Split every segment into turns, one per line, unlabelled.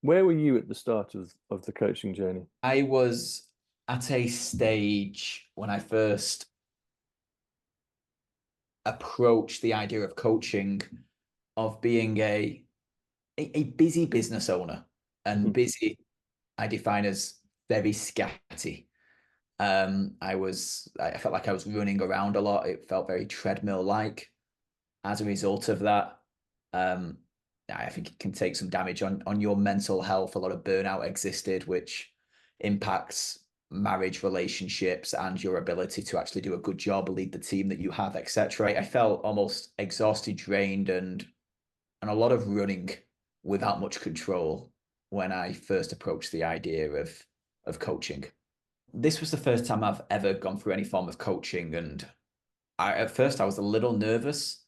Where were you at the start of the coaching journey?
I was at a stage when I first approached the idea of coaching of being a busy business owner. And
Mhm.
busy I define as very scatty. I felt like I was running around a lot. It felt very treadmill like. As a result of that, um, I think it can take some damage on your mental health. A lot of burnout existed, which impacts marriage, relationships, and your ability to actually do a good job, lead the team that you have, etc. I felt almost exhausted, drained, and a lot of running without much control when I first approached the idea of coaching. This was the first time I've ever gone through any form of coaching, and at first I was a little nervous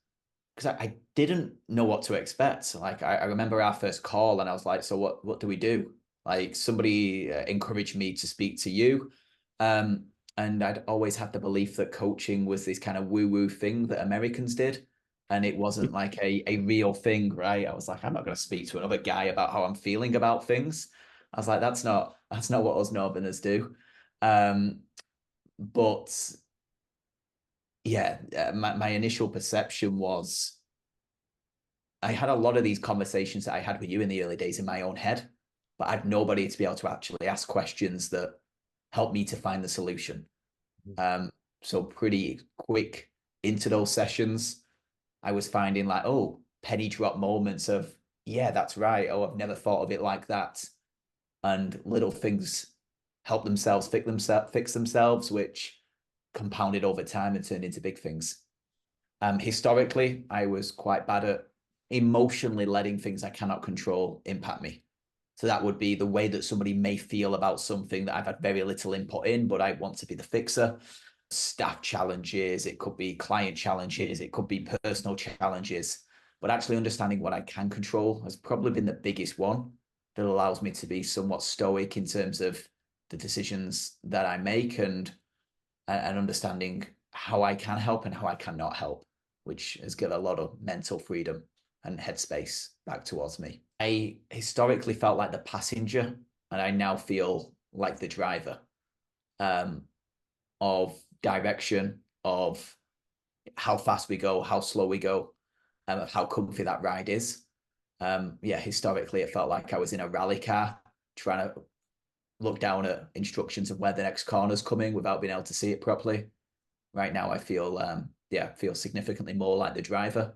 because I didn't know what to expect. Like I remember our first call, and I was like, "So what do we do?" Like somebody encouraged me to speak to you, um, and I'd always had the belief that coaching was this kind of woo woo thing that Americans did, and it wasn't like a real thing, right? I was like, I'm not going to speak to another guy about how I'm feeling about things. I was like, that's not what us Northerners do. Um, but yeah, my initial perception was I had a lot of these conversations that I had with you in the early days in my own head, but I had nobody to be able to actually ask questions that helped me to find the solution. Um, so pretty quick into those sessions, I was finding like, oh, penny drop moments of, yeah, that's right. Oh, I've never thought of it like that. And little things fix themselves, which compounded over time and turned into big things. Historically, I was quite bad at emotionally letting things I cannot control impact me. So that would be the way that somebody may feel about something that I've had very little input in, but I want to be the fixer. Staff challenges, it could be client challenges, it could be personal challenges. But actually understanding what I can control has probably been the biggest one that allows me to be somewhat stoic in terms of the decisions that I make and understanding how I can help and how I cannot help, which has given a lot of mental freedom and headspace back towards me. I historically felt like the passenger, and I now feel like the driver um, of direction, of how fast we go, how slow we go, of how comfy that ride is. Yeah, historically, it felt like I was in a rally car trying to look down at instructions of where the next corner's coming without being able to see it properly. Right now, I feel feel significantly more like the driver,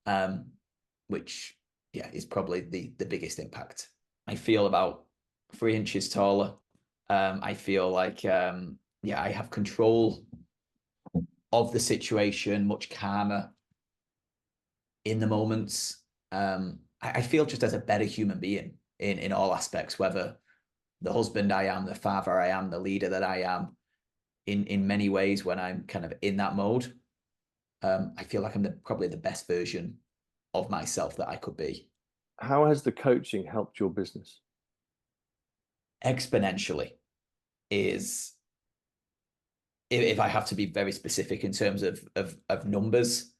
um, which yeah is probably the biggest impact. I feel about 3 inches taller. I feel like yeah, I have control of the situation, much calmer in the moments. I feel just as a better human being in all aspects, whether the husband I am, the father I am, the leader that I am, in many ways when I'm kind of in that mode. I feel like I'm probably the best version of myself that I could be.
How has the coaching helped your business?
Exponentially is if I have to be very specific in terms of numbers,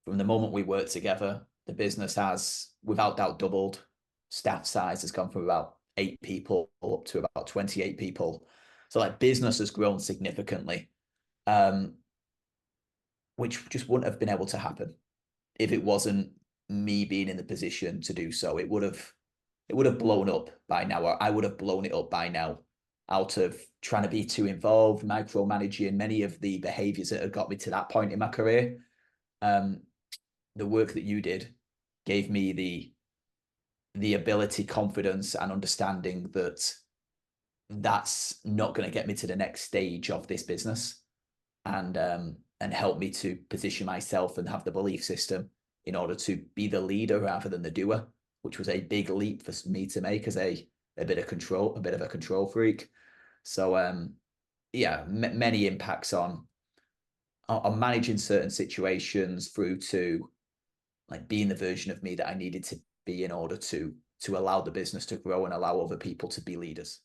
from the moment we work together, the business has without doubt doubled. Staff size has gone from about 8 people up to about 28 people. So like business has grown significantly, um, which just wouldn't have been able to happen if it wasn't me being in the position to do so. It would have blown up by now, or I would have blown it up by now out of trying to be too involved, micromanaging many of the behaviors that had got me to that point in my career. Um, the work that you did gave me the ability, confidence, and understanding that that's not going to get me to the next stage of this business, and help me to position myself and have the belief system in order to be the leader rather than the doer, which was a big leap for me to make as a bit of control, a bit of a control freak. So yeah, many impacts on managing certain situations through to like being the version of me that I needed to be in order to allow the business to grow and allow other people to be leaders.